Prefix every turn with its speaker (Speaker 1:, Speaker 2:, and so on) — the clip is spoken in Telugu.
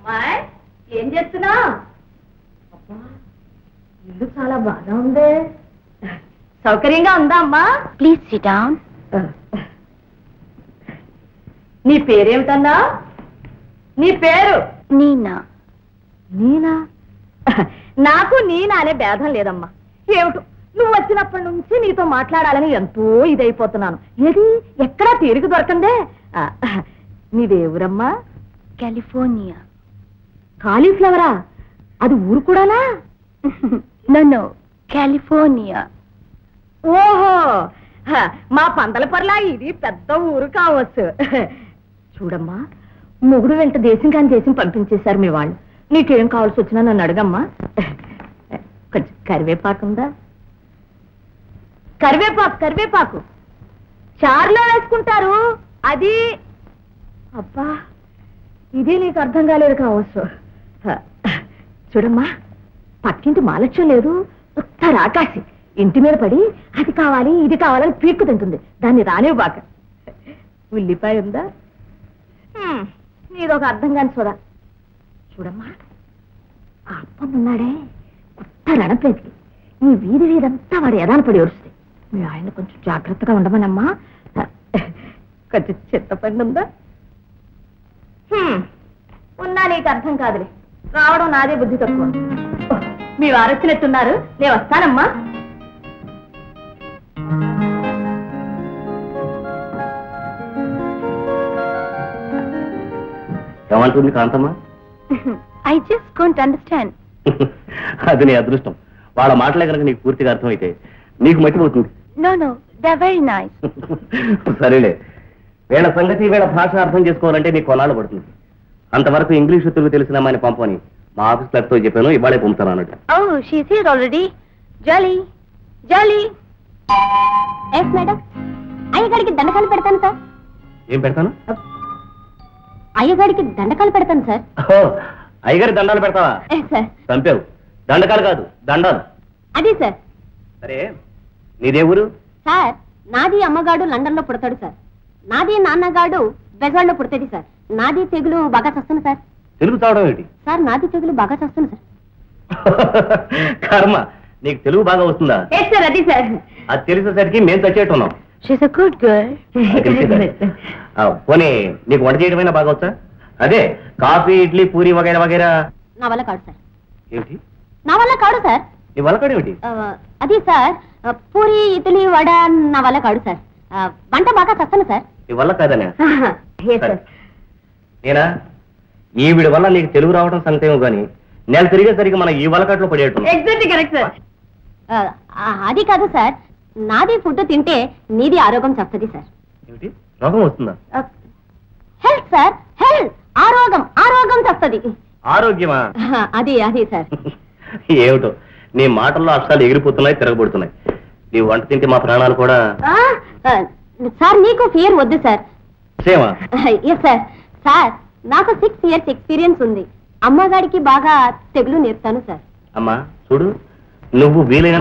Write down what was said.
Speaker 1: అమ్మాయి ఏం చేస్తున్నావు? అబ్బా ఇల్లు చాలా బాగా ఉంది. సౌకర్యంగా ఉందా అమ్మా?
Speaker 2: Please SIT down.
Speaker 1: నీ పేరేమిటన్నా? నీ పేరు?
Speaker 2: నీనా.
Speaker 1: నీనా? నాకు నీనా అనే భేదం లేదమ్మా. ఏమిటో నువ్వు వచ్చినప్పటి నుంచి నీతో మాట్లాడాలని ఎంతో ఇదైపోతున్నాను. ఏది ఎక్కడా తీరిక దొరకందే. నీదేవురమ్మా?
Speaker 2: కాలిఫోర్నియా.
Speaker 1: కాలీఫ్లవరా? అది ఊరు కూడానా?
Speaker 2: నన్ను కాలిఫోర్నియా.
Speaker 1: ఓహో, మా పందలపర్లా ఇది పెద్ద ఊరు కావచ్చు. చూడమ్మా, మొగుడు వెంట దేశం కాని దేశం పంపించేశారు మీ వాళ్ళు. నీకేం కావాల్సి వచ్చినా నన్ను అడగమ్మా. కొంచెం కరివేపాకుందా? కరివేపాకు కరివేపాకు చారులో వేసుకుంటారు అది. అబ్బా ఇది నీకు అర్థం కాలేదు కావచ్చు. చూడమ్మా, పక్కింటి మాలక్ష్యం లేదు, ఉత్తర ఆకాశి ఇంటి మీద పడి అది కావాలి ఇది కావాలని పీక్కు తింటుంది. దాన్ని రానివ్వు బాక. ఉల్లిపాయ ఉందా? నీదొక అర్థం కాని చూడా. చూడమ్మా, ఆ అప్పం ఉన్నాడే కొత్త రణప్లేతికి నీ వీధి వీధంతా వాడు ఎదాన పడి వస్తుంది. మీ ఆయన కొంచెం జాగ్రత్తగా ఉండమనమ్మా. కొంచెం చింతపండు ఉందా? ఉన్నా నీకు అర్థం కాదులే. రావడం నాదే బుద్ధి తక్కువ. మీ వారు వచ్చినట్టున్నారు, నేను వస్తానమ్మా.
Speaker 3: ఏమంటుంది Kanthamma?
Speaker 2: I just don't understand.
Speaker 3: అది నీ అదృష్టం. వాళ్ళ మాటలే కనుక నీకు పూర్తిగా అర్థమైతే నీకు మట్టిపోతుంది.
Speaker 2: No no, they are very nice.
Speaker 3: సరేలే, వీళ్ళ సంగతి వీళ్ళ భాష అర్థం చేసుకోవాలంటే నీకు కొన్నాళ్ళు పడుతుంది. అంతవరకు ఇంగ్లీషు తెలుగు తెలిసిన అమ్మాయిని పంపని మా ఆఫీస్ క్లర్క్తో చెప్పాను. ఇవాళే పంపుతాను అన్నట్టు.
Speaker 2: Oh, she is here already. Jolly jolly. Yes madam. అయ్యగాడికి దండకాలు పెడతాను సార్.
Speaker 3: ఏం పెడతాను?
Speaker 2: అయ్యగాడికి దండకాలు పెడతాను సార్.
Speaker 3: అయ్యగారి దండాలు పెడతావా?
Speaker 2: సార్.
Speaker 3: చంపావు. దండకాలు కాదు, దండాలు.
Speaker 2: అదే సార్.
Speaker 3: సరే, నీదే ఊరు?
Speaker 2: సార్, నాది అమ్మగాడు లండన్ లో పుడతాడు సార్. నాది నాన్నగాడు బెజార్ లో పుడతాడు సార్. నాది తెగులు బాగా చస్తుంది సార్.
Speaker 3: తెలుగు చావడం ఏంటి
Speaker 2: సార్? నాది తెగులు బాగా చస్తుంది సార్.
Speaker 3: కర్మ, నీకు తెలుగు బాగా వస్తుందా?
Speaker 2: సార్ అది సార్.
Speaker 3: అది తెలిసేసరికి మేము చచ్చేట్టున్నాం.
Speaker 2: She's a good girl.
Speaker 3: పోనీ నీకు వంట చేయడమైనా బాగా వచ్చా? అదే కాఫీ, ఇడ్లీ, పూరి వగైరా వగైరా.
Speaker 2: నా వల్ల కాదు సార్.
Speaker 3: ఏమిటి?
Speaker 2: నా వల్ల కాదు సార్.
Speaker 3: నీ వల్ల కాడు ఏమిటి?
Speaker 2: అది సార్, పూరి, ఇడ్లీ, వడ నా వల్ల కాదు సార్. వంట బాగా చస్తాను సార్.
Speaker 3: నీ వల్ల కాదనే? నేనా? ఈవిడ వల్ల నీకు తెలుగు రావడం సంగతేమో గాని నెల తిరిగేసరికి మన ఈ వలకట్లో పడేయటం.
Speaker 1: Exactly correct sir.
Speaker 2: అది కాదు సార్, నాది ఫుడ్ తింటే నీది ఆరోగ్యం చస్తుంది సార్.
Speaker 3: ఏమిటి? రోగం వస్తుందా?
Speaker 2: Health sir, health. ఆరోగ్యం ఆరోగ్యం చస్తుంది.
Speaker 3: ఆరోగ్యమా?
Speaker 2: అది అది సార్.
Speaker 3: ఏమిటో నీ మాటల్లో అక్షరాలు ఎగిరిపోతున్నాయి, తిరగబడుతున్నాయి. నీ వంట తింటే మా ప్రాణాలు కూడా.
Speaker 2: సార్, నీకు ఫియర్ వద్దు సార్.
Speaker 3: సేమా?
Speaker 2: Yes sir. సార్, నాకు 6 years ఎక్స్పీరియన్స్ ఉంది. అమ్మగారికి బాగా తెగులు నేర్పుతాను సార్.
Speaker 3: అమ్మా చూడు, నువ్వు వీలైన